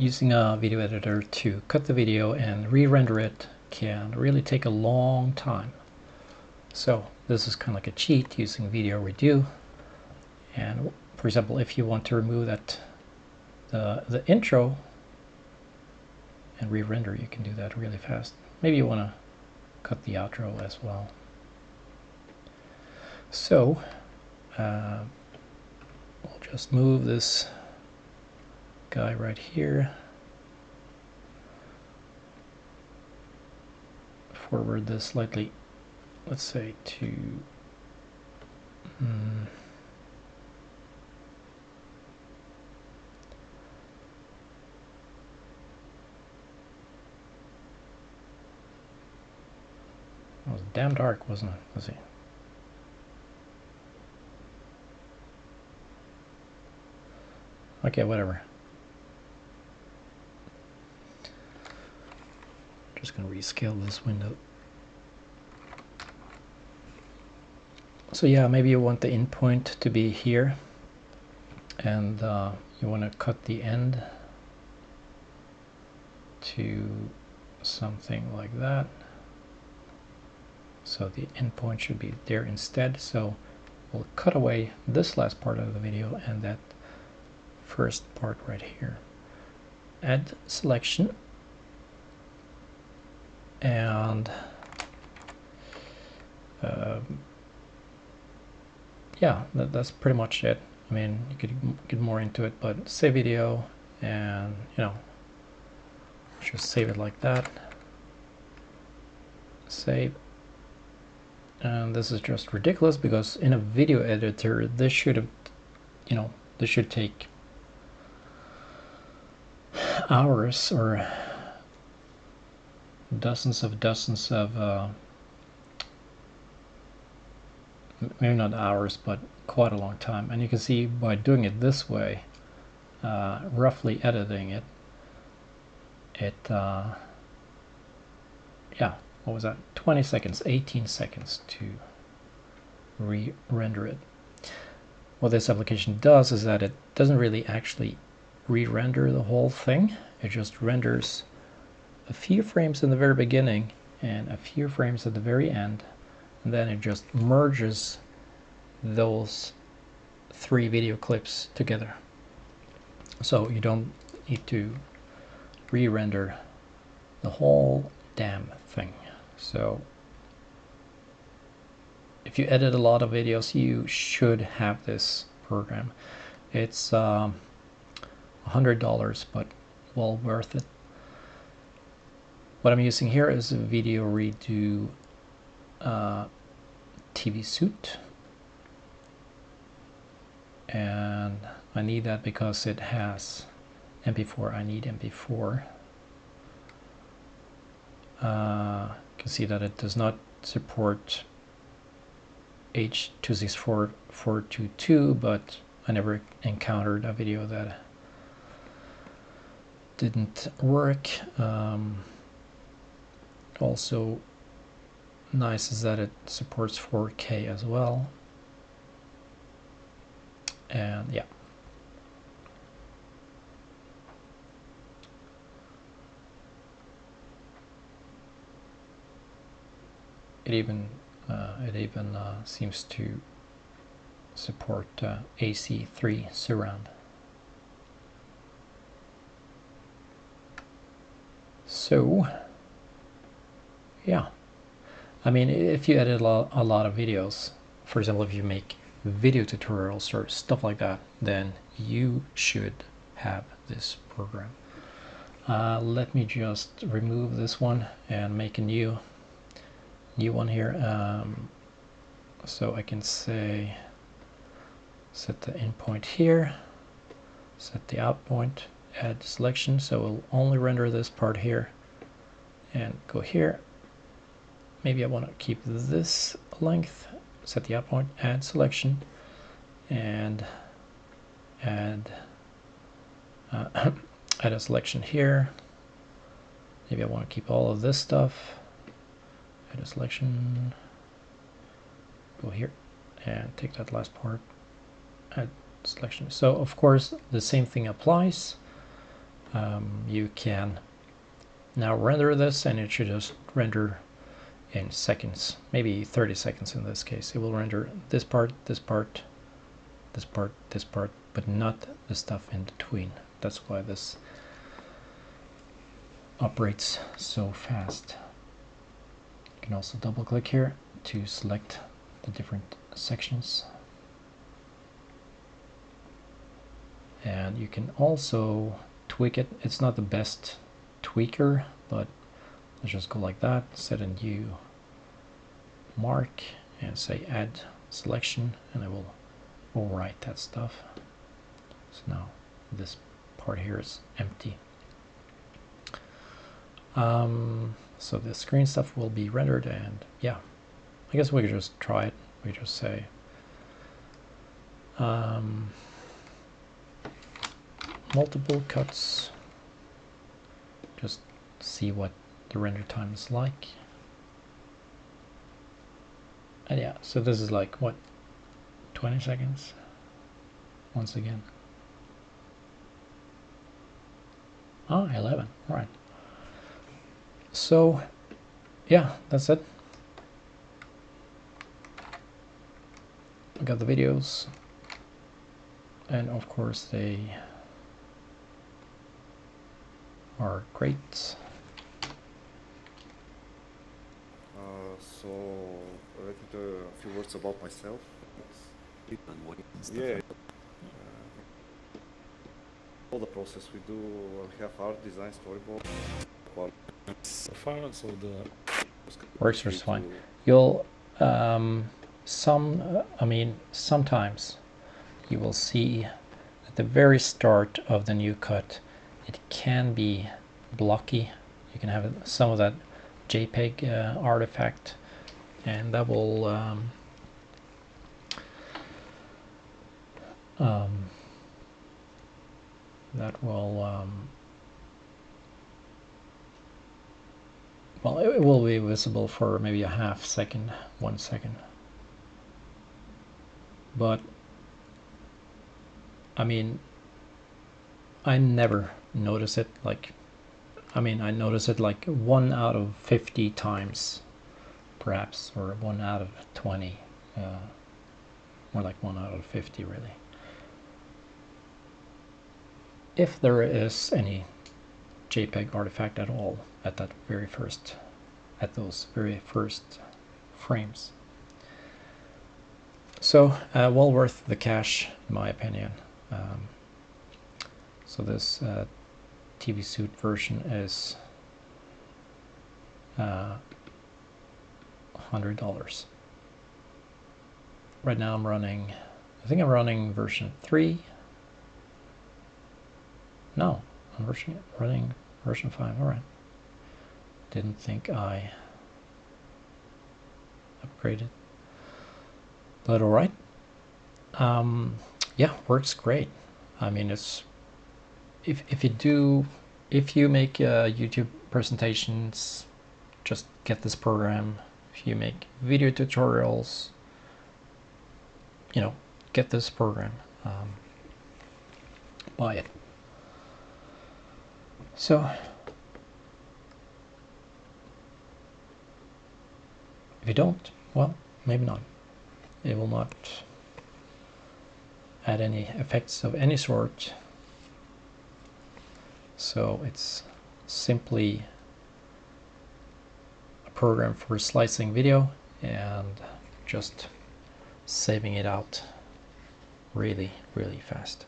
using a video editor to cut the video and re-render it can really take a long time. So this is kind of like a cheat using VideoReDo. And for example, if you want to remove that the intro and re-render, you can do that really fast. Maybe you want to cut the outro as well. So we'll just move this guy right here, forward this slightly, let's say to it was damn dark, wasn't it? Let's see. Okay, whatever. Just going to rescale this window. So yeah, maybe you want the endpoint to be here, and you want to cut the end to something like that. So the endpoint should be there instead. So we'll cut away this last part of the video and that first part right here. Add selection, and yeah, that's pretty much it. I mean, you could get more into it, but save video, and you know, just save it like that. Save. And this is just ridiculous because in a video editor this should have, you know, this should take hours or dozens of maybe not hours, but quite a long time. And you can see by doing it this way, roughly editing it, yeah, what was that, 20 seconds, 18 seconds to re-render it. What this application does is that it doesn't really actually re-render the whole thing. It just renders a few frames in the very beginning and a few frames at the very end, and then it just merges those 3 video clips together. So you don't need to re-render the whole damn thing. So if you edit a lot of videos, you should have this program. It's $100, but well worth it. What I'm using here is a VideoReDo TV suite, and I need that because it has MP4. I need MP4. You can see that it does not support H.264.422, but I never encountered a video that didn't work. Also nice is that it supports 4K as well. And yeah, it even seems to support AC3 surround. So yeah, I mean, if you edit a lot of videos, for example, if you make video tutorials or stuff like that, then you should have this program. Let me just remove this one and make a new one here. So I can say set the endpoint here, set the out point, add selection, so we'll only render this part here, and go here. Maybe I want to keep this length, set the out point, add selection, and add add a selection here. Maybe I want to keep all of this stuff, add a selection, go here and take that last part, add selection. So of course the same thing applies. you can now render this, and it should just render in seconds, maybe 30 seconds in this case. It will render this part, this part, this part, this part, but not the stuff in between. That's why this operates so fast. You can also double click here to select the different sections. And you can also tweak it. It's not the best tweaker, but let's just go like that, set a new mark and say add selection, and I will overwrite that stuff. So now this part here is empty. So the screen stuff will be rendered, and yeah, I guess we could just try it. We just say multiple cuts, just see what the render time is like. And yeah, so this is like what, 20 seconds once again. Ah, 11, right. So yeah, that's it. I got the videos, and of course they are great. So let me tell you a few words about myself. Yeah. All the process we do, we have art design, storyboard. So far, so the works just fine. You'll sometimes you will see at the very start of the new cut it can be blocky. You can have some of that JPEG artifact, and that will well, it will be visible for maybe a half second, 1 second. But I mean, I never notice it. Like, I mean, I notice it like 1 out of 50 times, perhaps, or 1 out of 20, more like 1 out of 50, really. If there is any JPEG artifact at all at that very first, at those very first frames. So well worth the cash, in my opinion. So this TV suit version is $100. Right now I'm running, I think I'm running version 3. No, I'm running version 5. All right. Didn't think I upgraded, but all right. Yeah, works great. I mean, it's if you make YouTube presentations, just get this program. If you make video tutorials, you know, get this program. Buy it. So if you don't, well, maybe not. It will not add any effects of any sort. So it's simply a program for slicing video and just saving it out really, really fast.